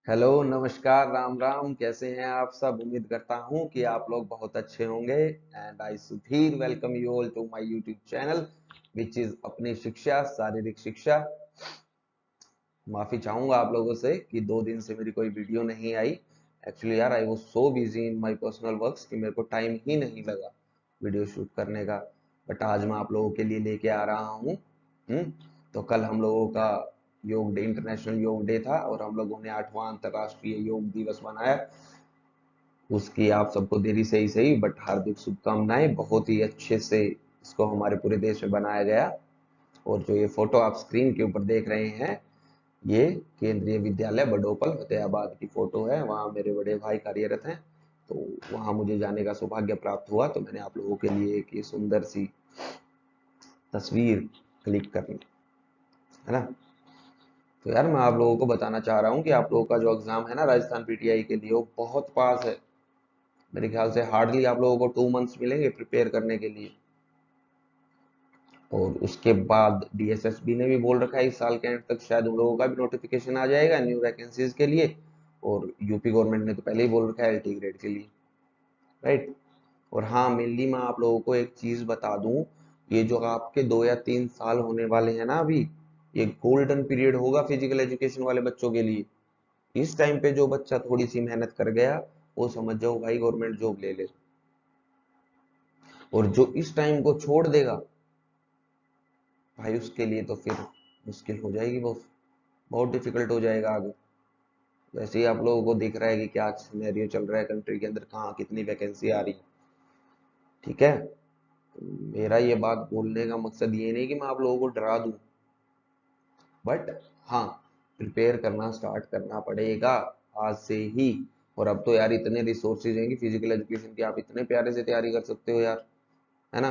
Hello, नमस्कार, राम राम। कैसे हैं आप सब? उम्मीद करता हूं कि आप लोग बहुत अच्छे होंगे। And I Sudhir welcome you all to my YouTube channel which is अपनी शिक्षा, शारीरिक शिक्षा। माफी चाहूंगा आप लोगों से कि 2 दिन से मेरी कोई वीडियो नहीं आई। एक्चुअली यार, I was so busy in my personal works कि मेरे को टाइम ही नहीं लगा वीडियो शूट करने का। बट आज मैं आप लोगों के लिए लेके आ रहा हूँ। हम्म तो कल हम लोगों का योग डे, इंटरनेशनल योग डे था और हम लोगों ने 8वां अंतरराष्ट्रीय योग दिवस मनाया। उसकी आप सबको देरी से ही सही बट हार्दिक शुभकामनाएं। बहुत ही अच्छे से इसको हमारे पूरे देश में बनाया गया। और जो ये फोटो आप स्क्रीन के ऊपर देख रहे हैं, ये केंद्रीय विद्यालय बडोपल फतेहाबाद की फोटो है। वहाँ मेरे बड़े भाई कार्यरत हैं, तो वहाँ मुझे जाने का सौभाग्य प्राप्त हुआ। तो मैंने आप लोगों के लिए एक ये सुंदर सी तस्वीर क्लिक कर ली, है ना। तो यार, मैं आप लोगों को बताना चाह रहा हूँ कि आप लोगों का जो एग्जाम है ना राजस्थान पीटीआई के लिए, वो बहुत पास है। मेरे ख्याल से हार्डली आप लोगों को 2 मंथ्स मिलेंगे प्रिपेयर करने के लिए। और उसके बाद डीएसएसबी ने भी बोल रखा है इस साल के एंड तक शायद उन लोगों का भी नोटिफिकेशन आ जाएगा न्यू वैकेंसीज के लिए। और यूपी गवर्नमेंट ने तो पहले ही बोल रखा है एलटी ग्रेड के लिए, राइट। और हाँ, मेनली मैं आप लोगों को एक चीज बता दूं, ये जो आपके 2 या 3 साल होने वाले हैं ना अभी, ये गोल्डन पीरियड होगा फिजिकल एजुकेशन वाले बच्चों के लिए। इस टाइम पे जो बच्चा थोड़ी सी मेहनत कर गया, वो समझ जाओ भाई गवर्नमेंट जॉब ले ले। और जो इस टाइम को छोड़ देगा भाई, उसके लिए तो फिर मुश्किल हो जाएगी, बहुत बहुत डिफिकल्ट हो जाएगा आगे। वैसे ही आप लोगों को दिख रहा है कि क्या सिनेरियो चल रहा है कंट्री के अंदर, कहाँ कितनी वैकेंसी आ रही है। ठीक है, तो मेरा ये बात बोलने का मकसद ये नहीं कि मैं आप लोगों को डरा दूं, बट हाँ, प्रिपेयर करना स्टार्ट करना पड़ेगा आज से ही। और अब तो यार इतने रिसोर्सेज हैं कि फिजिकल एजुकेशन की आप इतने प्यारे से तैयारी कर सकते हो यार, है ना।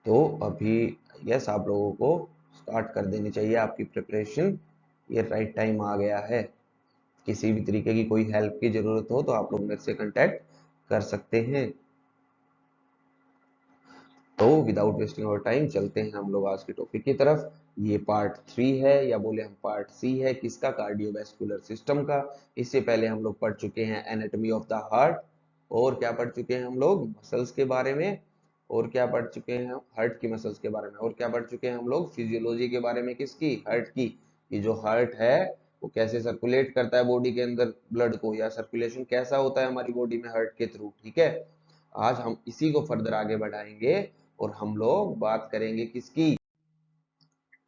तो अभी यस, आप लोगों को स्टार्ट कर देनी चाहिए आपकी प्रिपरेशन। ये राइट टाइम आ गया है। किसी भी तरीके की कोई हेल्प की जरूरत हो तो आप लोग मेरे से कांटेक्ट कर सकते हैं। तो विदाउट वेस्टिंग आवर टाइम चलते हैं हम लोग आज के टॉपिक की तरफ। ये पार्ट 3 है, या बोले हम पार्ट 3 है किसका? कार्डियोवैस्कुलर सिस्टम का। इससे पहले हम लोग पढ़ चुके हैं एनाटॉमी ऑफ द हार्ट। और क्या पढ़ चुके हैं हम लोग? मसल्स के बारे में। और क्या पढ़ चुके हैं हम? हार्ट की मसल्स के बारे में। और क्या पढ़ चुके हैं हम लोग? फिजियोलॉजी के बारे में। किसकी? हार्ट की। ये जो हार्ट है वो कैसे सर्कुलेट करता है बॉडी के अंदर ब्लड को, या सर्कुलेशन कैसा होता है हमारी बॉडी में हार्ट के थ्रू। ठीक है, आज हम इसी को फर्दर आगे बढ़ाएंगे। और हम लोग बात करेंगे किसकी?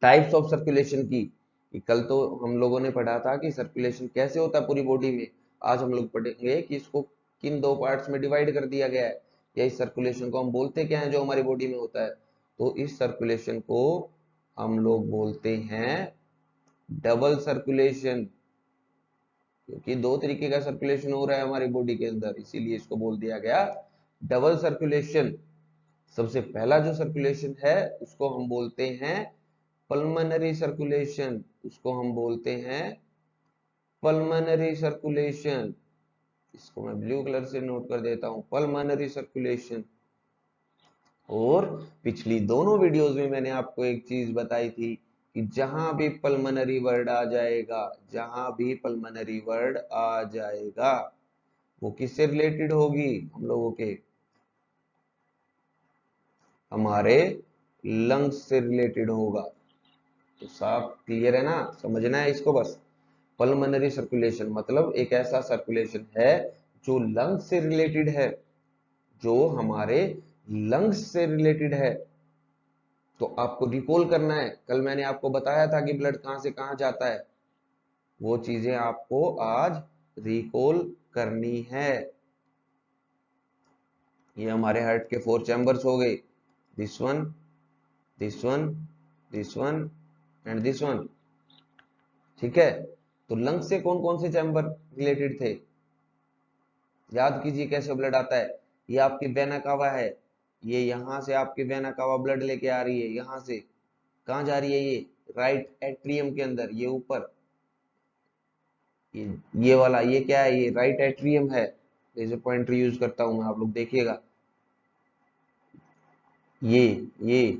टाइप्स ऑफ सर्कुलेशन की। कि कल तो हम लोगों ने पढ़ा था कि सर्कुलेशन कैसे होता है पूरी बॉडी में। आज हम लोग पढ़ेंगे कि इसको किन 2 पार्ट्स में डिवाइड कर दिया गया है, या इस सर्कुलेशन को हम बोलते क्या है जो हमारी बॉडी में होता है। तो इस सर्कुलेशन को हम लोग बोलते हैं डबल सर्कुलेशन। क्योंकि 2 तरीके का सर्कुलेशन हो रहा है हमारी बॉडी के अंदर, इसीलिए इसको बोल दिया गया डबल सर्कुलेशन। सबसे पहला जो सर्कुलेशन है उसको हम बोलते हैं पल्मनरी सर्कुलेशन। उसको हम बोलते हैं पल्मनरी सर्कुलेशन। इसको मैं ब्लू कलर से नोट कर देता हूं, पल्मनरी सर्कुलेशन। और पिछली दोनों वीडियोस में मैंने आपको एक चीज बताई थी कि जहां भी पल्मनरी वर्ड आ जाएगा, जहां भी पल्मनरी वर्ड आ जाएगा, वो किससे रिलेटेड होगी? हम लोगों के, हमारे लंग्स से रिलेटेड होगा। तो साफ क्लियर है ना, समझना है इसको बस। पल्मनरी सर्कुलेशन मतलब एक ऐसा सर्कुलेशन है जो लंग्स से रिलेटेड है, जो हमारे लंग्स से रिलेटेड है। तो आपको रिकॉल करना है, कल मैंने आपको बताया था कि ब्लड कहां से कहां जाता है। वो चीजें आपको आज रिकॉल करनी है। ये हमारे हार्ट के 4 चैम्बर्स हो गए, this one, this one, this one and this one. ठीक है, तो लंग्स से कौन कौन से चैम्बर रिलेटेड थे? याद कीजिए कैसे ब्लड आता है। ये आपकी वेना कावा है, ये यहां से आपकी वेना कावा ब्लड लेके आ रही है। यहां से कहां जा रही है? ये राइट एट्रियम के अंदर, ये ऊपर। ये वाला ये क्या है? ये राइट एट्रियम है। जैसे पॉइंटर यूज करता हूं मैं, आप लोग देखिएगा। ये ये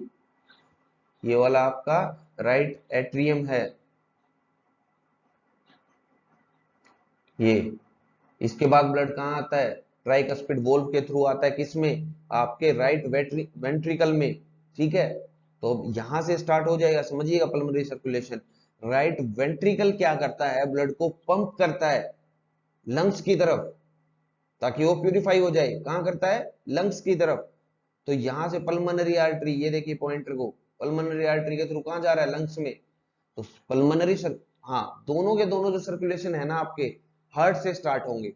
ये वाला आपका राइट एट्रियम है। ये इसके बाद ब्लड कहाँ आता है, ट्राइकस्पिड वोल्व के थ्रू आता है, किसमें, आपके राइट वेंट्रिकल में। ठीक है, तो यहां से स्टार्ट हो जाएगा, समझिएगा पल्मोनरी सर्कुलेशन। राइट वेंट्रिकल क्या करता है, ब्लड को पंप करता है लंग्स की तरफ, ताकि वो प्यूरिफाई हो जाए। कहां करता है, लंग्स की तरफ। तो यहां से पल्मोनरी आर्टरी, ये देखिए पॉइंटर को, पल्मोनरी आर्टरी के थ्रू कहां जा रहा है, लंग्स में। तो पल्मोनरी हाँ, दोनों के दोनों जो सर्कुलेशन है ना आपके, हार्ट से स्टार्ट होंगे।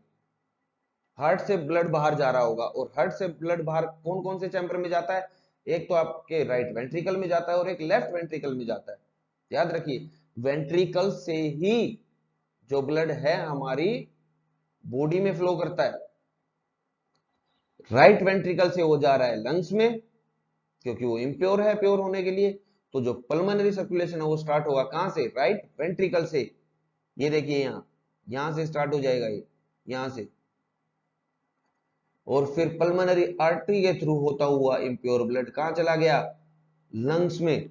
हार्ट से ब्लड बाहर जा रहा होगा, और हार्ट से ब्लड बाहर कौन कौन से चैम्बर में जाता है, एक तो आपके राइट वेंट्रिकल में जाता है और एक लेफ्ट वेंट्रिकल में जाता है। याद रखिए, वेंट्रिकल से ही जो ब्लड है हमारी बॉडी में फ्लो करता है। राइट वेंट्रिकल से वो जा रहा है लंग्स में, क्योंकि वो इम्प्योर है, प्योर होने के लिए। तो जो पल्मोनरी सर्कुलेशन है वो स्टार्ट होगा कहां से, राइट वेंट्रिकल से। ये देखिए यहां से स्टार्ट हो जाएगा ये, यहां से। और फिर पल्मोनरी आर्टरी के थ्रू होता हुआ इम्प्योर ब्लड कहां चला गया, लंग्स में।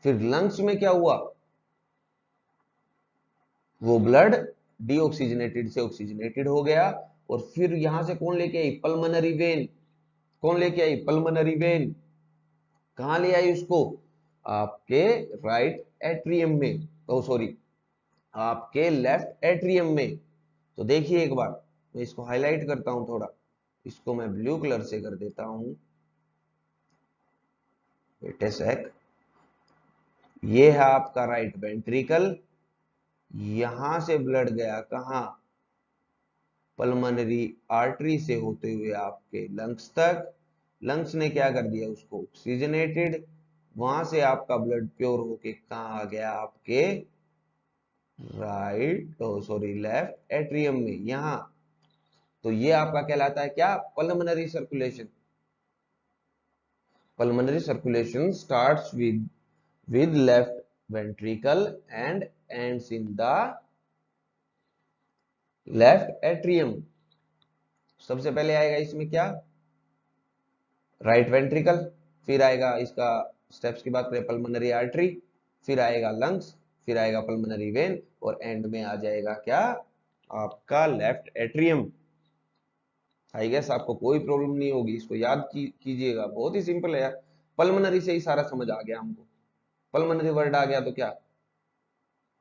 फिर लंग्स में क्या हुआ, वो ब्लड डीऑक्सीजनेटेड से ऑक्सीजनेटेड हो गया। और फिर यहां से कौन लेके आई, पल्मोनरी वेन। कौन लेके आई, पल्मोनरी वेन। कहां ले आई उसको, आपके राइट एट्रियम में, ओ सॉरी, आपके लेफ्ट एट्रियम में। तो देखिए एक बार, मैं इसको हाईलाइट करता हूं थोड़ा, इसको मैं ब्लू कलर से कर देता हूं, वेट ए सेक। ये है आपका राइट वेंट्रिकल, यहां से ब्लड गया कहां, पल्मोनरी आर्टरी से होते हुए आपके लंग्स तक। लंग्स ने क्या कर दिया, उसको ऑक्सीजनेटेड। वहां से आपका ब्लड प्योर होके कहां आ गया, आपके राइट, ओ सॉरी, लेफ्ट एट्रियम में, यहां। तो ये आपका कहलाता है क्या, pulmonary circulation. pulmonary circulation starts with left ventricle and ends in the left atrium। सबसे पहले आएगा इसमें क्या, राइट वेंट्रिकल, फिर आएगा इसका, स्टेप्स की बात करें, पल्मोनरी आर्टरी, फिर आएगा लंग्स, फिर आएगा पल्मोनरी वेन, और एंड में आ जाएगा क्या, आपका लेफ्ट एट्रियम। आई गेस आपको कोई प्रॉब्लम नहीं होगी, इसको याद कीजिएगा, बहुत ही सिंपल है यार। पल्मोनरी से ही सारा समझ आ गया हमको। पल्मोनरी वर्ड आ गया तो क्या,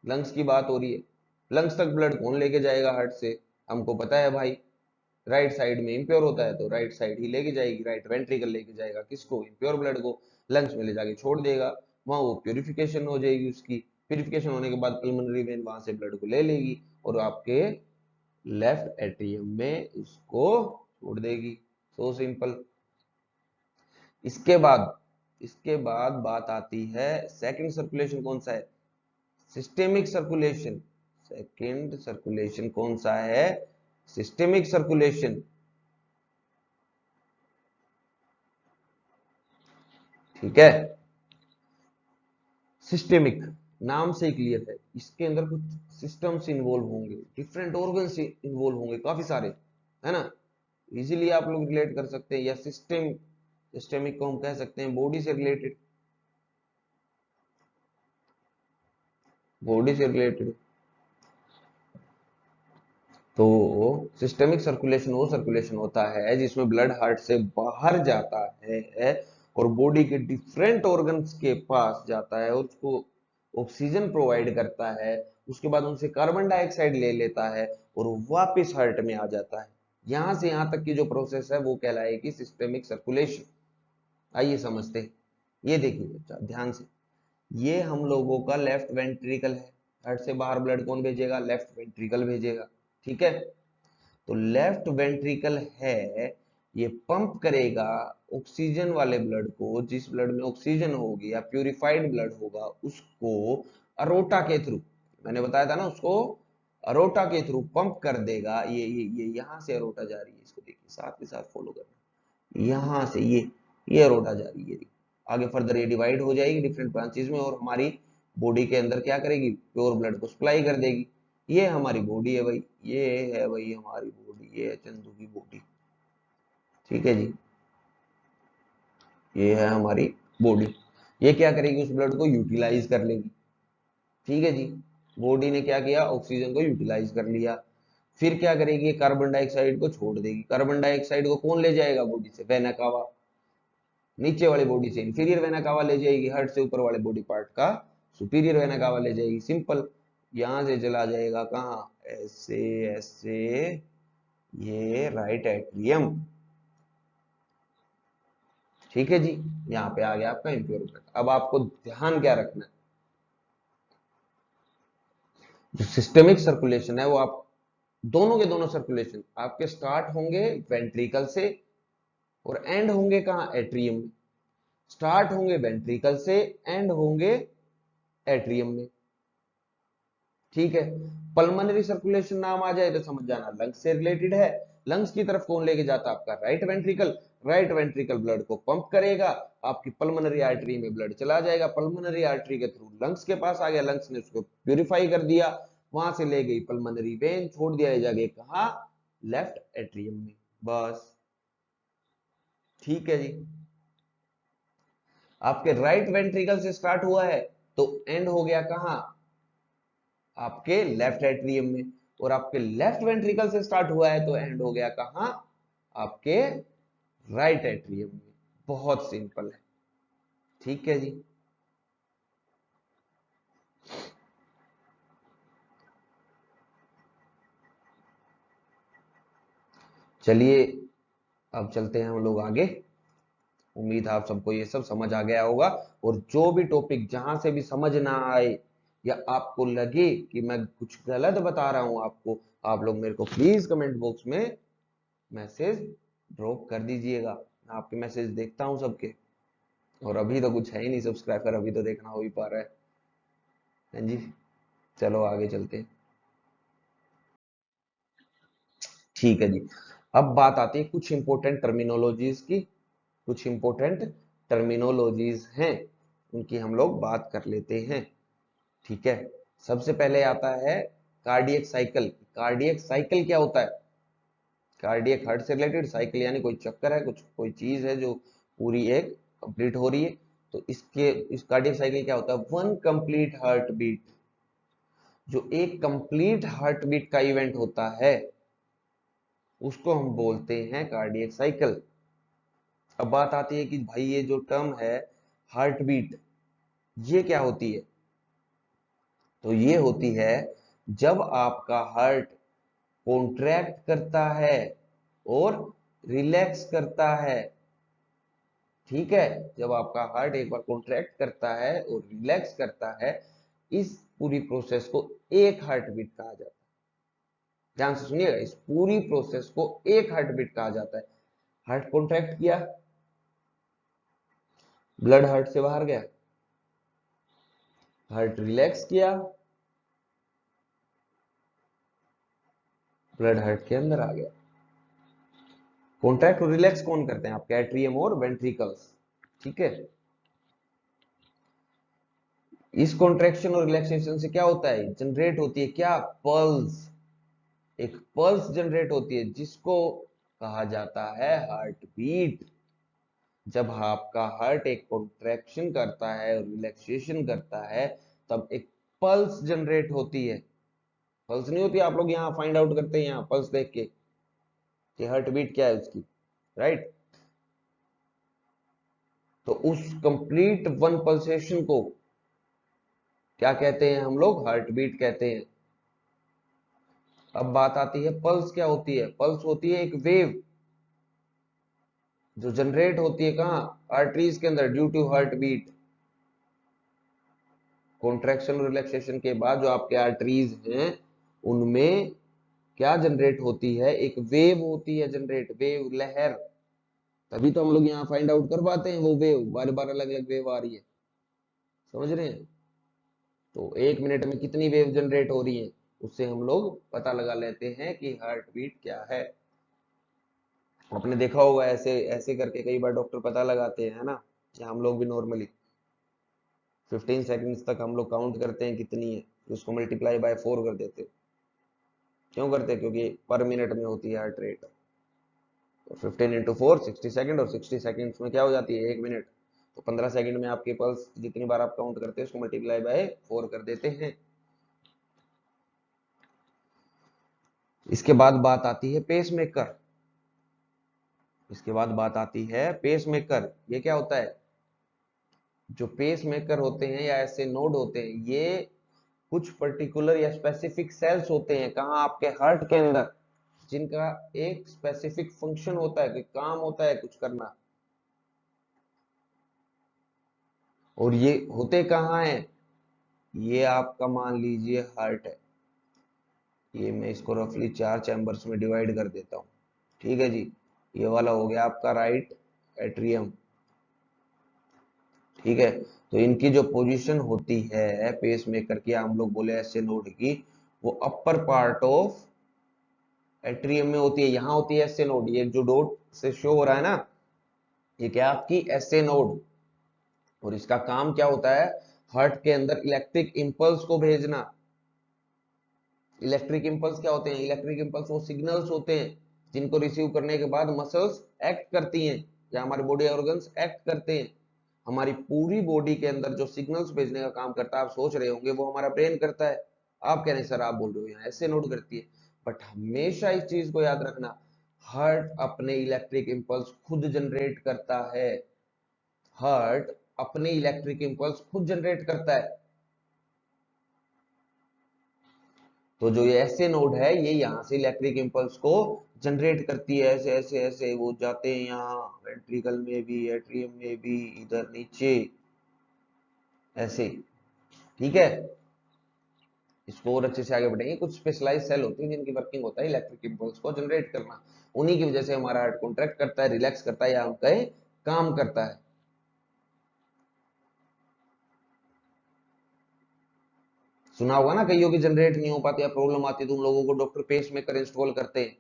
लंग्स की बात हो रही है। लंग्स तक ब्लड कौन लेके जाएगा हार्ट से, हमको पता है भाई, राइट साइड में इम्प्योर होता है तो राइट साइड ही लेके जाएगी, राइट वेंट्रिकल लेके जाएगा किसको, इम्प्योर ब्लड को, लंग्स में ले जाके छोड़ देगा, वहां वो प्योरिफिकेशन हो जाएगी उसकी। प्योरिफिकेशन होने के बाद पल्मोनरी वेन वहां से ब्लड को ले लेगी और आपके लेफ्ट एट्रियम में उसको छोड़ देगी। So simple. इसके बाद, इसके बाद बात आती है, सेकंड सर्कुलेशन कौन सा है, सिस्टेमिक सर्कुलेशन। सेकंड सर्कुलेशन कौन सा है, सिस्टेमिक सर्कुलेशन। ठीक है, सिस्टेमिक नाम से ही क्लियर है, इसके अंदर कुछ सिस्टम्स इन्वॉल्व होंगे, डिफरेंट ऑर्गन्स इन्वॉल्व होंगे काफी सारे, है ना। इजीली आप लोग रिलेट कर सकते हैं, या सिस्टम, सिस्टेमिक को हम कह सकते हैं बॉडी से रिलेटेड, बॉडी से रिलेटेड। तो सिस्टेमिक सर्कुलेशन वो सर्कुलेशन होता है जिसमें ब्लड हार्ट से बाहर जाता है और बॉडी के डिफरेंट ऑर्गन्स के पास जाता है और उसको ऑक्सीजन प्रोवाइड करता है। उसके बाद उनसे कार्बन डाइऑक्साइड ले लेता है और वापस हार्ट में आ जाता है। यहां से यहां तक की जो प्रोसेस है वो कहलाएगी सिस्टेमिक सर्कुलेशन। आइए समझते हैं। ये देखिए बच्चा ध्यान से, ये हम लोगों का लेफ्ट वेंट्रिकल है, हार्ट से बाहर ब्लड कौन भेजेगा, लेफ्ट वेंट्रिकल भेजेगा। ठीक है, तो लेफ्ट वेंट्रिकल है, ये पंप करेगा ऑक्सीजन वाले ब्लड को, जिस ब्लड में ऑक्सीजन होगी या प्यूरिफाइड ब्लड होगा उसको अरोटा के थ्रू, मैंने बताया था ना उसको, अरोटा के थ्रू पंप कर देगा। ये यहां से अरोटा जा रही है, इसको देखिए साथ के साथ फॉलो करना, यहां से ये अरोटा जा रही है, आगे फर्दर ये डिवाइड हो जाएगी डिफरेंट ब्रांचेस में और हमारी बॉडी के अंदर क्या करेगी, प्योर ब्लड को सप्लाई कर देगी। ये हमारी बॉडी है भाई, ये है भाई हमारी बॉडी, ये है चंदू की बॉडी। ठीक है जी, ये है हमारी बॉडी। ये क्या करेगी, उस ब्लड को यूटिलाइज कर लेगी। ठीक है जी, बॉडी ने क्या किया, ऑक्सीजन को यूटिलाइज कर लिया। फिर क्या करेगी, कार्बन डाइऑक्साइड को छोड़ देगी। कार्बन डाइऑक्साइड को कौन ले जाएगा बॉडी से, वेना कावा, नीचे वाली बॉडी से इंफीरियर वेना कावा ले जाएगी, हार्ट से ऊपर वाले बॉडी पार्ट का सुपीरियर वेना कावा ले जाएगी। सिंपल, यहां से चला जाएगा कहाँ, ऐसे ऐसे, ये राइट एट्रियम। ठीक है जी, यहाँ पे आ गया आपका इम्प्योर ब्लड। अब आपको ध्यान क्या रखना है, जो सिस्टेमिक सर्कुलेशन है वो आप दोनों के दोनों सर्कुलेशन आपके स्टार्ट होंगे वेंट्रिकल से और एंड होंगे कहाँ, एट्रियम में। स्टार्ट होंगे वेंट्रिकल से, एंड होंगे एट्रियम में। ठीक है, पल्मोनरी सर्कुलेशन नाम आ जाए तो समझ जाना लंग्स से रिलेटेड है। लंग्स की तरफ कौन लेके जाता है, आपका right ventricle. Right ventricle blood को पंप करेगा, आपकी पल्मोनरी आर्टरी में ब्लड चला जाएगा, पल्मोनरी आर्टरी के थ्रू लंग्स के पास आ गया, लंग्स ने उसको प्यूरिफाई कर दिया, वहां से ले गई पल्मोनरी वेन, छोड़ दिया जाके कहा, लेफ्ट एट्रियम में। बस, ठीक है जी। आपके राइट वेंट्रिकल से स्टार्ट हुआ है तो एंड हो गया कहां, आपके लेफ्ट एट्रियम में। और आपके लेफ्ट वेंट्रिकल से स्टार्ट हुआ है तो एंड हो गया कहां, आपके राइट एट्रियम में। बहुत सिंपल है, ठीक है जी। चलिए अब चलते हैं हम लोग आगे। उम्मीद है आप सबको ये सब समझ आ गया होगा। और जो भी टॉपिक जहां से भी समझ ना आए या आपको लगे कि मैं कुछ गलत बता रहा हूं आपको, आप लोग मेरे को प्लीज कमेंट बॉक्स में मैसेज ड्रॉप कर दीजिएगा। मैं आपके मैसेज देखता हूं सबके। और अभी तो कुछ है ही नहीं सब्सक्राइबर, अभी तो देखना हो ही पा रहा है। हाँ जी, चलो आगे चलते हैं। ठीक है जी, अब बात आती है कुछ इंपॉर्टेंट टर्मिनोलॉजीज की। कुछ इंपॉर्टेंट टर्मिनोलॉजीज हैं, उनकी हम लोग बात कर लेते हैं। ठीक है, सबसे पहले आता है कार्डियक साइकिल। कार्डियक साइकिल क्या होता है, कार्डियक हार्ट से रिलेटेड, साइकिल यानी कोई चक्कर है, कुछ कोई चीज है जो पूरी एक कंप्लीट हो रही है। तो इसके इस कार्डियक साइकिल क्या होता है, वन कंप्लीट हार्ट बीट। जो एक कंप्लीट हार्ट बीट का इवेंट होता है उसको हम बोलते हैं कार्डियक साइकिल। अब बात आती है कि भाई ये जो टर्म है हार्ट बीट, ये क्या होती है। तो ये होती है जब आपका हार्ट कॉन्ट्रैक्ट करता है और रिलैक्स करता है। ठीक है, जब आपका हार्ट एक बार कॉन्ट्रैक्ट करता है और रिलैक्स करता है, इस पूरी प्रोसेस को एक हार्ट बीट कहा जाता है। ध्यान से सुनिएगा, इस पूरी प्रोसेस को एक हार्ट बीट कहा जाता है। हार्ट कॉन्ट्रैक्ट किया, ब्लड हार्ट से बाहर गया, हार्ट रिलैक्स किया, ब्लड हार्ट के अंदर आ गया। कॉन्ट्रैक्ट और रिलैक्स कौन करते हैं, आपके एट्रियम और वेंट्रिकल्स। ठीक है, इस कॉन्ट्रैक्शन और रिलैक्सेशन से क्या होता है, जनरेट होती है क्या, पल्स। एक पल्स जनरेट होती है जिसको कहा जाता है हार्ट बीट। जब आपका हार्ट एक कॉन्ट्रैक्शन करता है और रिलैक्सेशन करता है तब एक पल्स जनरेट होती है। पल्स नहीं होती, आप लोग यहाँ फाइंड आउट करते हैं यहाँ पल्स देख के कि हार्ट बीट क्या है उसकी, राइट। तो उस कंप्लीट वन पल्सेशन को क्या कहते हैं हम लोग, हार्ट बीट कहते हैं। अब बात आती है पल्स क्या होती है। पल्स होती है एक वेव जो जनरेट होती है कहाँ, आर्टरीज के अंदर, due to heart beat. Contraction और रिलैक्सेशन के बाद जो आपके आर्टरीज हैं उनमें क्या जनरेट होती है, एक वेव होती है जनरेट, वेव, लहर। तभी तो हम लोग यहाँ फाइंड आउट कर पाते हैं वो वेव, बार बार अलग अलग वेव आ रही है, समझ रहे हैं। तो एक मिनट में कितनी वेव जनरेट हो रही है उससे हम लोग पता लगा लेते हैं कि हार्ट बीट क्या है। आपने देखा होगा ऐसे ऐसे करके कई बार डॉक्टर पता लगाते हैं, है ना। या हम लोग भी नॉर्मली 15 सेकंड्स तक हम लोग काउंट करते हैं कितनी है, उसको मल्टीप्लाई बाय 4 कर देते हैं। क्यों करते हैं, क्योंकि पर मिनट में होती है हार्ट रेट। तो 15 × 4 60 सेकंड, और 60 सेकंड्स में क्या हो जाती है, 1 मिनट। तो 15 सेकंड में आपके पल्स जितनी बार आप काउंट करते हैं उसको मल्टीप्लाई बाय 4 कर देते हैं। इसके बाद बात आती है पेसमेकर। इसके बाद बात आती है पेसमेकर। ये क्या होता है? जो पेसमेकर होते हैं या ऐसे नोड होते हैं, ये कुछ पर्टिकुलर या स्पेसिफिक सेल्स होते हैं कहाँ? आपके हार्ट के अंदर, जिनका एक स्पेसिफिक फंक्शन होता है, कोई काम होता है कुछ करना। और ये होते कहाँ हैं? ये आपका मान लीजिए हार्ट है, ये मैं इसको रफली 4 चैम्बर्स में डिवाइड कर देता हूँ। ठीक है जी, ये वाला हो गया आपका राइट एट्रियम। ठीक है, तो इनकी जो पोजीशन होती है पेसमेकर की, हम लोग बोले ऐसे नोड की, वो अपर पार्ट ऑफ एट्रियम में होती है। यहाँ होती है ऐसे नोड, ये जो डॉट से शो हो रहा है ना, ये क्या आपकी ऐसे नोड। और इसका काम क्या होता है? हार्ट के अंदर इलेक्ट्रिक इंपल्स को भेजना। इलेक्ट्रिक इंपल्स क्या होते हैं? इलेक्ट्रिक इंपल्स वो सिग्नल्स होते हैं जिनको रिसीव करने के बाद मसल्स एक्ट करती हैं या हमारे बॉडी ऑर्गन्स एक्ट करते हैं। हमारी पूरी बॉडी के अंदर जो सिग्नल्स भेजने का काम करता है, आप सोच रहे होंगे वो हमारा ब्रेन करता है। आप कह रहे हैं सर आप बोल रहे हो यहाँ ऐसे नोट करती है, बट हमेशा इस चीज को याद रखना, हार्ट अपने इलेक्ट्रिक इंपल्स खुद जनरेट करता है। हार्ट अपने इलेक्ट्रिक इंपल्स खुद जनरेट करता है। तो जो ये ऐसे नोड है, ये यहाँ से इलेक्ट्रिक इंपल्स को जनरेट करती है। ऐसे ऐसे ऐसे वो जाते हैं यहाँ वेंट्रिकल में भी, एट्रियम में भी, इधर नीचे ऐसे। ठीक है, इसको और अच्छे से आगे बढ़ेंगे। कुछ स्पेशलाइज सेल होती है जिनकी वर्किंग होता है इलेक्ट्रिक इंपल्स को जनरेट करना। उन्हीं की वजह से हमारा हार्ट कॉन्ट्रैक्ट करता है, रिलैक्स करता है, या हम कहें काम करता है। सुना होगा ना, कईयों की जनरेट नहीं हो पाती या प्रॉब्लम आती है तो उन लोगों को डॉक्टर पेस मेकर इंस्टॉल करते हैं।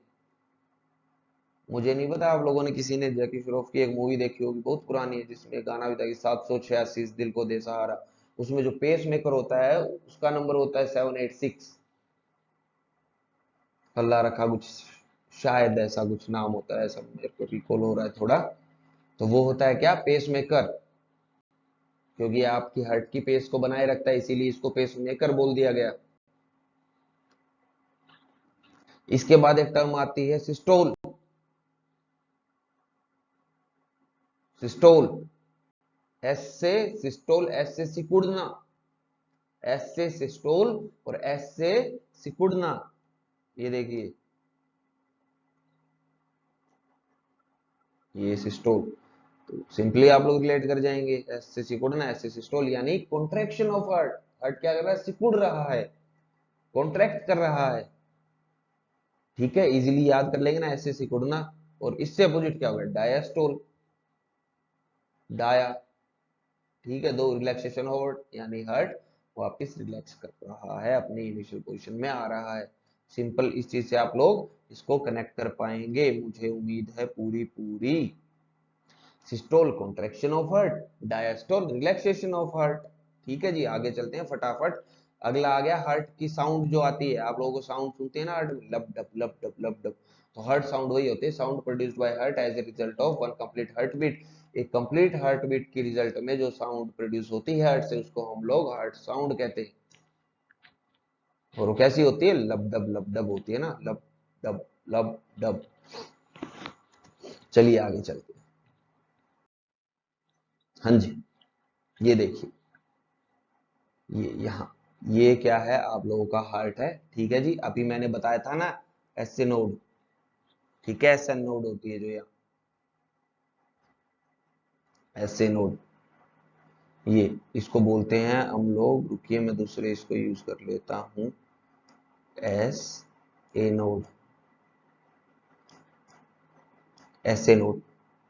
मुझे नहीं पता आप लोगों ने किसी ने जैकी श्रॉफ की एक मूवी देखी होगी, बहुत पुरानी है, जिसमें गाना भी था कि 786 इस दिल को दे सहारा। उसमें जो पेस मेकर होता है उसका नंबर होता है 786। अल्लाह रखा कुछ, शायद ऐसा कुछ नाम होता है, ऐसा मेरे को रिकॉल हो रहा है थोड़ा। तो वो होता है क्या? Pace maker. क्योंकि आपकी हार्ट की पेस को बनाए रखता है, इसीलिए इसको पेस मेकर बोल दिया गया। इसके बाद एक टर्म आती है सिस्टोल। सिस्टोल, एस से सिस्टोल, एस से सिकुड़ना, एस से सिस्टोल और एस से सिकुड़ना। ये देखिए, ये सिस्टोल। तो सिंपली आप लोग रिलेट कर जाएंगे, एस से सिकुड़ना, एस से सिस्टोल, यानी कॉन्ट्रैक्शन ऑफ हार्ट। हार्ट क्या कर रहा है? सिकुड़ रहा है, कॉन्ट्रैक्ट कर रहा है। ठीक है, इजीली याद कर लेंगे ना, ऐसे सिकुड़ना। और इससे अपोजिट क्या होगा? डायस्टोल, डाया। ठीक है, दो रिलैक्सेशन हार्ट, यानी हार्ट वापस रिलैक्स कर रहा है, अपनी इनिशियल पोजीशन में आ रहा है। सिंपल, इस चीज से आप लोग इसको कनेक्ट कर पाएंगे, मुझे उम्मीद है पूरी पूरी। Systole contraction of heart, diastole relaxation of heart. ठीक है जी, आगे चलते हैं फटाफट। अगला आ गया हार्ट की साउंड जो आती है। आप लोगों को साउंड सुनते हैं ना हार्ट में, लब डब लब डब लब डब, तो हार्ट साउंड वही होते हैं, sound produced by heart as a result of one complete heart beat. एक कंप्लीट हार्ट बीट के रिजल्ट में जो साउंड प्रोड्यूस होती है हार्ट से, उसको हम लोग हार्ट साउंड कहते हैं। और वो कैसी होती है? लब डब होती है ना, डब लब डब। चलिए आगे चलते हैं। हाँ जी, ये देखिए, ये यहाँ, ये क्या है? आप लोगों का हार्ट है। ठीक है जी, अभी मैंने बताया था ना एसए नोड। ठीक है, एसएन नोड होती है जो यहाँ, एसए नोड, ये इसको बोलते हैं हम लोग, रुकिए मैं दूसरे इसको यूज कर लेता हूं, S A node, SA node.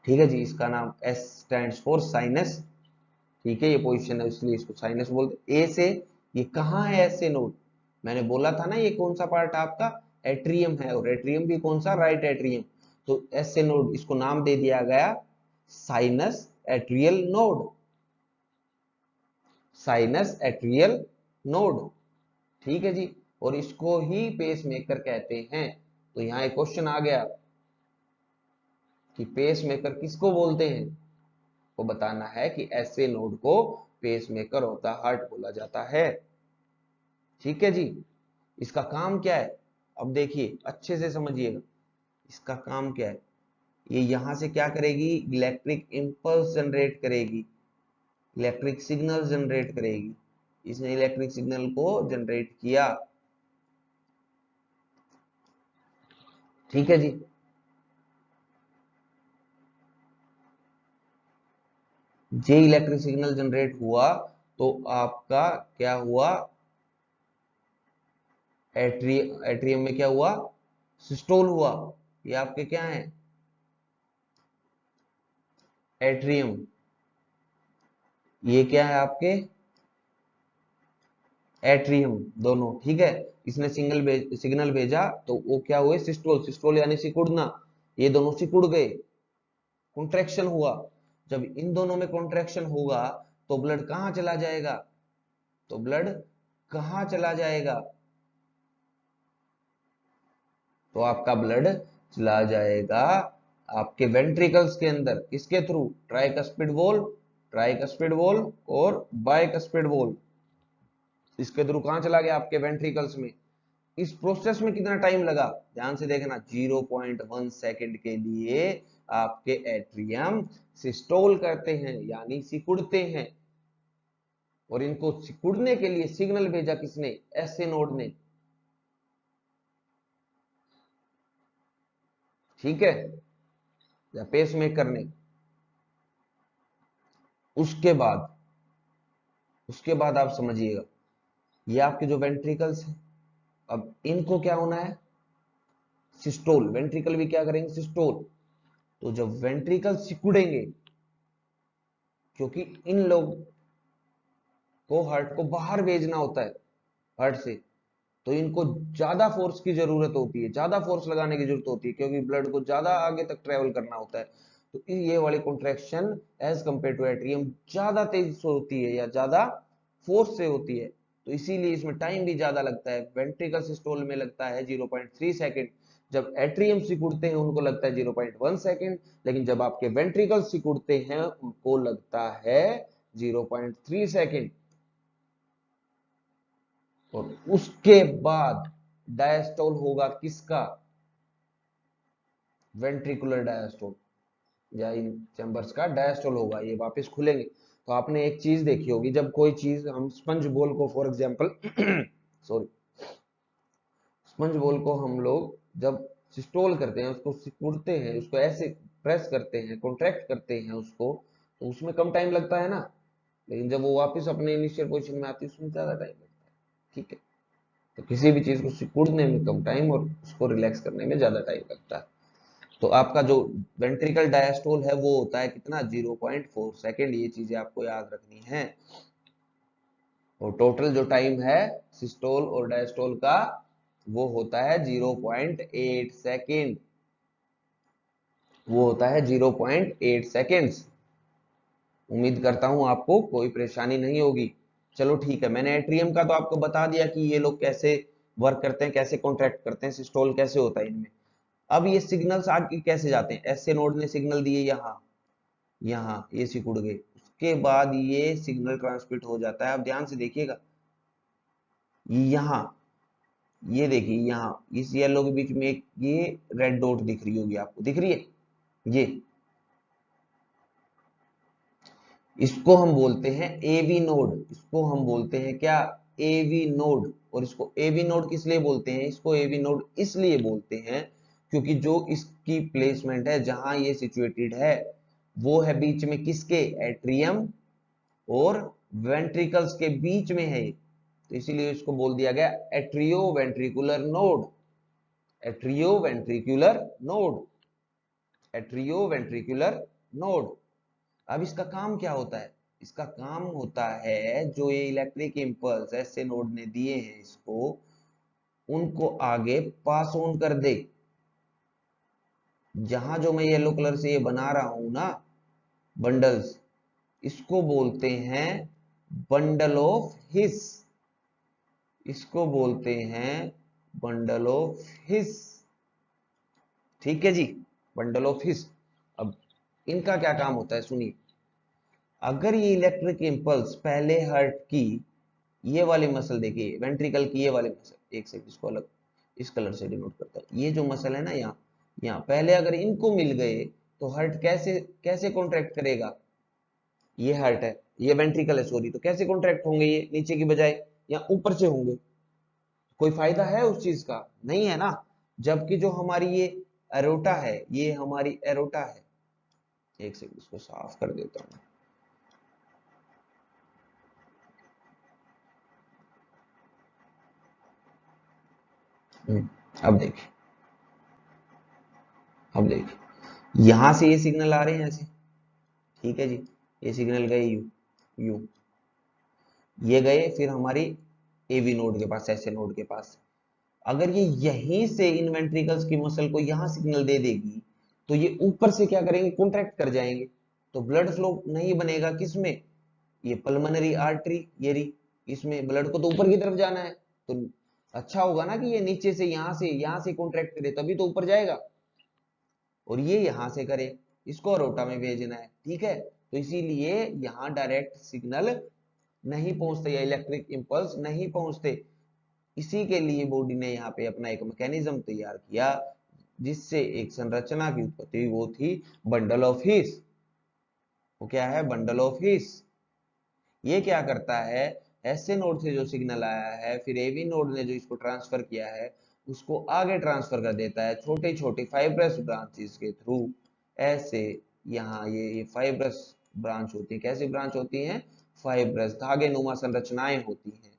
ठीक है जी, इसका नाम एस स्टैंड्स फॉर साइनस। ठीक है, ये पोजीशन है इसलिए इसको साइनस बोलते। ए से, ये कहाँ है एसए नोड? मैंने बोला था ना, ये कौन सा पार्ट आपका? एट्रियम है, और एट्रियम भी कौन सा? Right atrium. तो एसए नोड, इसको नाम दे दिया गया sinus atrial node, sinus atrial node. ठीक है जी, और इसको ही पेस मेकर कहते हैं। तो यहाँ एक क्वेश्चन आ गया कि पेस मेकर किसको बोलते हैं? को बताना है कि ऐसे नोड को pace maker of the heart बोला जाता है। ठीक है जी, इसका काम क्या है? अब देखिए अच्छे से समझिएगा, इसका काम क्या है। ये यहां से क्या करेगी, इलेक्ट्रिक इंपल्स जनरेट करेगी, इलेक्ट्रिक सिग्नल जनरेट करेगी। इसने इलेक्ट्रिक सिग्नल को जनरेट किया, ठीक है जी। जे इलेक्ट्रिक सिग्नल जनरेट हुआ तो आपका क्या हुआ, एट्रियम में क्या हुआ, सिस्टोल हुआ। ये आपके क्या है, एट्रियम, ये क्या है आपके एट्रियम, दोनों, ठीक है। इसने सिग्नल भेजा तो वो क्या हुए, सिस्टोल, सिस्टोल यानी सिकुड़ना, ये दोनों सिकुड़ गए, कॉन्ट्रैक्शन हुआ। जब इन दोनों में कॉन्ट्रैक्शन होगा तो ब्लड कहां चला जाएगा, तो ब्लड कहां चला जाएगा, तो आपका ब्लड चला जाएगा आपके वेंट्रिकल्स के अंदर, किसके through, tricuspid wall, tricuspid wall और बाइकस्पिड वॉल, इसके थ्रू कहां चला गया, आपके वेंट्रिकल्स में। इस प्रोसेस में कितना टाइम लगा, ध्यान से देखना, 0.1 सेकंड के लिए आपके एट्रियम सिस्टोल करते हैं यानी सिकुड़ते हैं, और इनको सिकुड़ने के लिए सिग्नल भेजा किसने, एसए नोड ने, ठीक है, या पेस मेकर ने। उसके बाद आप समझिएगा, ये आपके जो वेंट्रिकल्स हैं, अब इनको क्या होना है, सिस्टोल, वेंट्रिकल भी क्या करेंगे, सिस्टोल। तो जब वेंट्रिकल सिकुड़ेंगे, क्योंकि इन लोग को हार्ट को बाहर भेजना होता है हार्ट से, तो इनको ज्यादा फोर्स की जरूरत होती है, ज्यादा फोर्स लगाने की जरूरत होती है, क्योंकि ब्लड को ज्यादा आगे तक ट्रेवल करना होता है। तो ये वाली contraction as compare to atrium ज्यादा तेज से होती है या ज्यादा फोर्स से होती है, तो इसीलिए इसमें टाइम भी ज्यादा लगता है। वेंट्रिकल सिस्टोल में लगता है 0.3 सेकंड, जब एट्रियम सिकुड़ते हैं उनको लगता है 0.1 सेकंड, लेकिन जब आपके वेंट्रिकल सिकुड़ते हैं उनको लगता है 0.3 सेकंड। और उसके बाद डायस्टोल होगा किसका, वेंट्रिकुलर डायस्टोल, या इन चैम्बर्स का डायस्टोल होगा, ये वापस खुलेंगे। तो आपने एक चीज देखी होगी, जब कोई चीज हम स्पंज बोल को फॉर एग्जांपल सॉरी, स्पंज बोल को हम लोग जब सिस्टोल करते हैं, उसको सिकुड़ते हैं, उसको ऐसे प्रेस करते हैं, कॉन्ट्रैक्ट करते हैं उसको, तो उसमें कम टाइम लगता है ना, लेकिन जब वो वापस अपने इनिशियल पोजीशन में आती है उसमें ज्यादा टाइम लगता है, ठीक है। तो किसी भी चीज को सिकुड़ने में कम टाइम और उसको रिलैक्स करने में ज्यादा टाइम लगता है। तो आपका जो वेंट्रिकल डायस्टोल है वो होता है कितना, 0.4 सेकेंड, ये चीजें आपको याद रखनी है। और टोटल जो टाइम है सिस्टोल और डायस्टोल का वो होता है 0.8 सेकेंड, वो होता है 0.8 सेकेंड्स। उम्मीद करता हूं आपको कोई परेशानी नहीं होगी। चलो ठीक है, मैंने एट्रियम का तो आपको बता दिया कि ये लोग कैसे वर्क करते हैं, कैसे कॉन्ट्रैक्ट करते हैं, सिस्टोल कैसे होता है इनमें। अब ये सिग्नल्स आगे कैसे जाते हैं, एसए नोड ने सिग्नल दिए यहाँ, यहाँ ये सिकुड़ गए, उसके बाद ये सिग्नल ट्रांसमिट हो जाता है। अब ध्यान से देखिएगा, यहाँ ये देखिए, यहाँ इस येलो के बीच में एक ये रेड डॉट दिख रही होगी आपको, दिख रही है, ये इसको हम बोलते हैं एवी नोड, इसको हम बोलते हैं क्या, एवी नोड। और इसको एवी नोड किस लिए बोलते हैं, इसको एवी नोड इसलिए बोलते हैं क्योंकि जो इसकी प्लेसमेंट है, जहां ये सिचुएटेड है, वो है बीच में किसके, एट्रियम और वेंट्रिकल्स के बीच में है, तो इसीलिए इसको बोल दिया गया atrio ventricular node, atrio ventricular node, atrio ventricular node. अब इसका काम क्या होता है, इसका काम होता है जो ये इलेक्ट्रिक इंपल्स ऐसे नोड ने दिए हैं इसको, उनको आगे पास ऑन कर दे। जहां जो मैं येलो कलर से ये बना रहा हूं ना बंडल्स, इसको बोलते हैं बंडल ऑफ हिस, इसको बोलते हैं बंडल ऑफ हिस, ठीक है जी, बंडल ऑफ हिस। अब इनका क्या काम होता है सुनिए, अगर ये इलेक्ट्रिक इंपल्स पहले हार्ट की ये वाली मसल देखिए, वेंट्रिकल की ये वाली मसल, एक सेकंड इसको अलग, इस कलर से डिनोट करता है। ये जो मसल है ना यहाँ, यहाँ पहले अगर इनको मिल गए तो हार्ट कैसे कैसे कॉन्ट्रैक्ट करेगा, ये हार्ट है, ये वेंट्रिकल है सॉरी, तो कैसे कॉन्ट्रैक्ट होंगे ये नीचे की बजाय या ऊपर से होंगे? कोई फायदा है उस चीज का? नहीं है ना। जबकि जो हमारी ये एरोटा है, ये हमारी एरोटा है, एक सेकंड इसको साफ कर देता हूं। अब देखिए, अब देखिए यहां से ये सिग्नल आ रहे हैं ऐसे, ठीक है जी, ये सिग्नल गए यू, यू, ये गए फिर हमारी एवी नोड के पास, एसए नोड के पास। अगर ये यहीं से इन वेंट्रिकल्स की मसल को यहां सिग्नल दे देगी तो ये ऊपर से क्या करेंगे, कॉन्ट्रैक्ट कर जाएंगे, तो ब्लड फ्लो नहीं बनेगा किसमें, ये पल्मोनरी आर्टरी, ये रही, इसमें ब्लड को तो ऊपर की तरफ जाना है, तो अच्छा होगा ना कि ये नीचे से यहां से कॉन्ट्रैक्ट करे तभी तो ऊपर जाएगा, और ये यहां से करे, इसको अरोटा में भेजना है, ठीक है। तो इसीलिए यहां डायरेक्ट सिग्नल नहीं पहुंचते या इलेक्ट्रिक इंपल्स नहीं पहुंचते। इसी के लिए बॉडी ने यहाँ पे अपना एक मैकेनिज्म तैयार किया जिससे एक संरचना की उत्पत्ति हुई, वो थी बंडल ऑफ हीस। वो क्या है, बंडल ऑफ हीस। ये क्या करता है, एसए नोड से जो सिग्नल आया है फिर एवी नोड ने जो इसको ट्रांसफर किया है उसको आगे ट्रांसफर कर देता है छोटे छोटे फाइब्रस ब्रांचेस के थ्रू। ऐसे यहाँ ये फाइब्रस ब्रांच होती है, कैसी ब्रांच होती है, फाइब्रस धागे नुमा संरचनाएं होती हैं,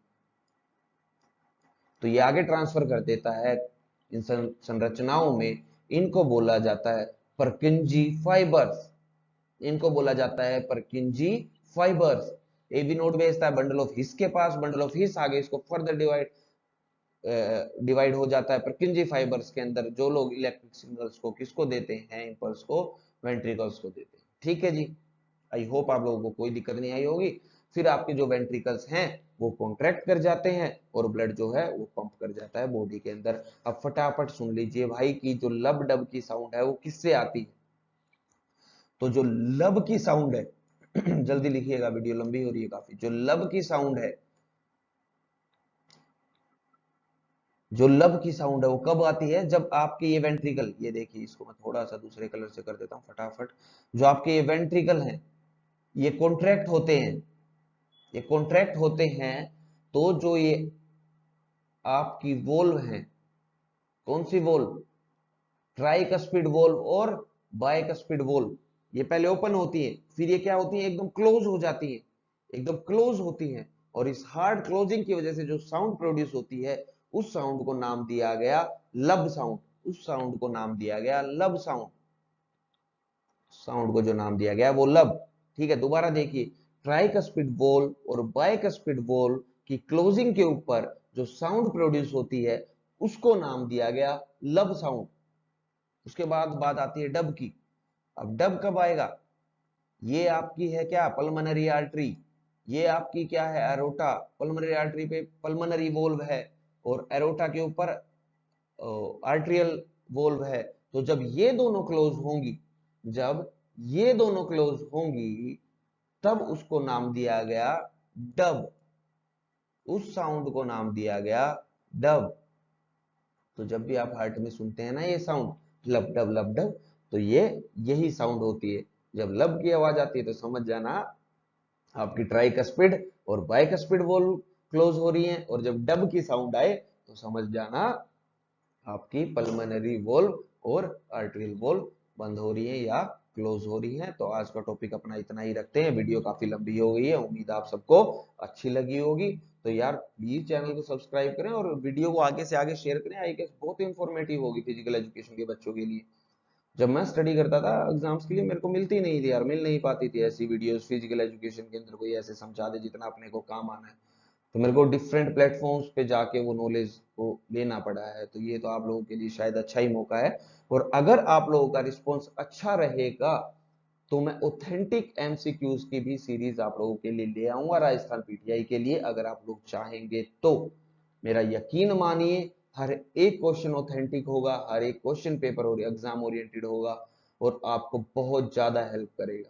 तो ये आगे ट्रांसफर कर देता है इन संरचनाओं में। इनको बोला जाता है परकिंजी फाइबर्स, इनको बोला जाता है परकिंजी फाइबर्स। एवी नोड भेजता है बंडल ऑफ हिस के पास, बंडल ऑफ हिस आगे इसको फर्दर डिवाइड हो जाता है परकिंजी फाइबर्स के अंदर, जो लोग इलेक्ट्रिक सिग्नल्स को किसको देते हैं, इंपल्स को वेंट्रिकल्स को देते हैं, ठीक है जी। आई होप आप लोगों को कोई दिक्कत नहीं आई होगी। फिर आपके जो वेंट्रिकल्स हैं वो कॉन्ट्रैक्ट कर जाते हैं और ब्लड जो है वो पंप कर जाता है बॉडी के अंदर। अब फटाफट सुन लीजिए भाई की जो लब डब की साउंड है वो किससे आती है, तो जो लब की साउंड है जल्दी लिखिएगा वीडियो लंबी हो रही है काफी, जो लब की साउंड है, जो लब की साउंड है वो कब आती है, जब आपके ये वेंट्रिकल, ये देखिए इसको मैं थोड़ा सा दूसरे कलर से कर देता हूं फटाफट, जो आपके ये वेंट्रिकल हैं ये कॉन्ट्रैक्ट होते हैं, ये कॉन्ट्रैक्ट होते हैं, तो जो ये आपकी वोल्व है, कौन सी वोल्व, ट्राइकस्पिड वोल्व और बाइकस्पिड वोल्व, ये पहले ओपन होती है फिर ये क्या होती है, एकदम क्लोज हो जाती है, एकदम क्लोज होती है, और इस हार्ड क्लोजिंग की वजह से जो साउंड प्रोड्यूस होती है उस साउंड को नाम दिया गया लब साउंड, उस साउंड को नाम दिया गया लब साउंड, साउंड को जो नाम दिया गया वो लब, ठीक है। दोबारा देखिए, ट्राइकस्पिड वोल्व और बाइकस्पिड वोल्व की क्लोजिंग के ऊपर जो साउंड प्रोड्यूस होती है उसको नाम दिया गया लब साउंड। उसके बाद बात आती है डब की। अब डब कब आएगा, ये आपकी है क्या, पल्मोनरी आर्टरी, ये आपकी क्या है, एरोटा, पल्मोनरी आर्टरी पे पल्मोनरी वोल्व है और एरोटा के ऊपर आर्ट्रियल वोल्व है। तो जब ये दोनों क्लोज होंगी, जब ये दोनों क्लोज होंगी तब उसको नाम दिया गया डब, उस साउंड को नाम दिया गया डब। तो जब भी आप हार्ट में सुनते हैं ना ये साउंड लब डब, तो ये यही साउंड होती है। जब लब की आवाज आती है तो समझ जाना आपकी ट्राइकस्पिड और बाइकस्पिड वोल्व क्लोज हो रही है, और जब डब की साउंड आए तो समझ जाना आपकी पल्मोनरी वोल्व और आर्टरियल वोल्व बंद हो रही है या क्लोज हो रही है। तो आज का टॉपिक अपना इतना ही रखते हैं, वीडियो काफी लंबी हो गई है, उम्मीद आप सबको अच्छी लगी होगी। तो यार प्लीज चैनल को सब्सक्राइब करें और वीडियो को आगे से आगे शेयर करें, आई गेस बहुत इंफॉर्मेटिव होगी फिजिकल एजुकेशन के बच्चों के लिए। जब मैं स्टडी करता था एग्जाम्स के लिए मेरे को मिलती नहीं थी यार, मिल नहीं पाती थी ऐसी वीडियोस फिजिकल एजुकेशन के अंदर कोई ऐसे समझा दे जितना अपने को काम आना है। तो मेरे को डिफरेंट प्लेटफॉर्म्स पे जाके वो नॉलेज को लेना पड़ा है, तो ये तो आप लोगों के लिए शायद अच्छा ही मौका है। और अगर आप लोगों का रिस्पॉन्स अच्छा रहेगा तो मैं ऑथेंटिक एमसीक्यूज की भी सीरीज आप लोगों के लिए ले आऊंगा राजस्थान पीटीआई के लिए, अगर आप लोग चाहेंगे तो। मेरा यकीन मानिए हर एक क्वेश्चन ऑथेंटिक होगा, हर एक क्वेश्चन पेपर और एग्जाम ओरिएंटेड होगा और आपको बहुत ज्यादा हेल्प करेगा।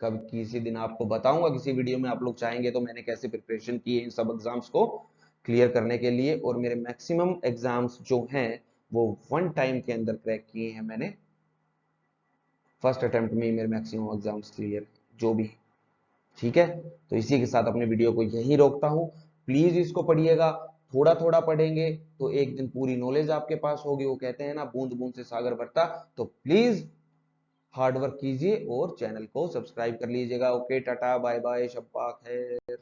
कब किसी दिन आपको बताऊंगा किसी वीडियो में, आप लोग चाहेंगे तो मैंने कैसे प्रिपरेशन की है इन सब एग्जाम्स को क्लियर करने के लिए, और मेरे मैक्सिमम एग्जाम्स जो हैं वो 1 टाइम के अंदर क्रैक किए हैं मैंने। फर्स्ट अटेम्प्ट में मेरे मैक्सिमम एग्जाम्स क्लियर जो भी। ठीक है, तो इसी के साथ अपने वीडियो को यहीं रोकता हूं। प्लीज इसको पढ़िएगा, थोड़ा थोड़ा पढ़ेंगे तो एक दिन पूरी नॉलेज आपके पास होगी। वो कहते हैं ना, बूंद बूंद से सागर भरता। तो प्लीज हार्ड वर्क कीजिए और चैनल को सब्सक्राइब कर लीजिएगा। ओके, टाटा बाय बाय, शब्बा खैर।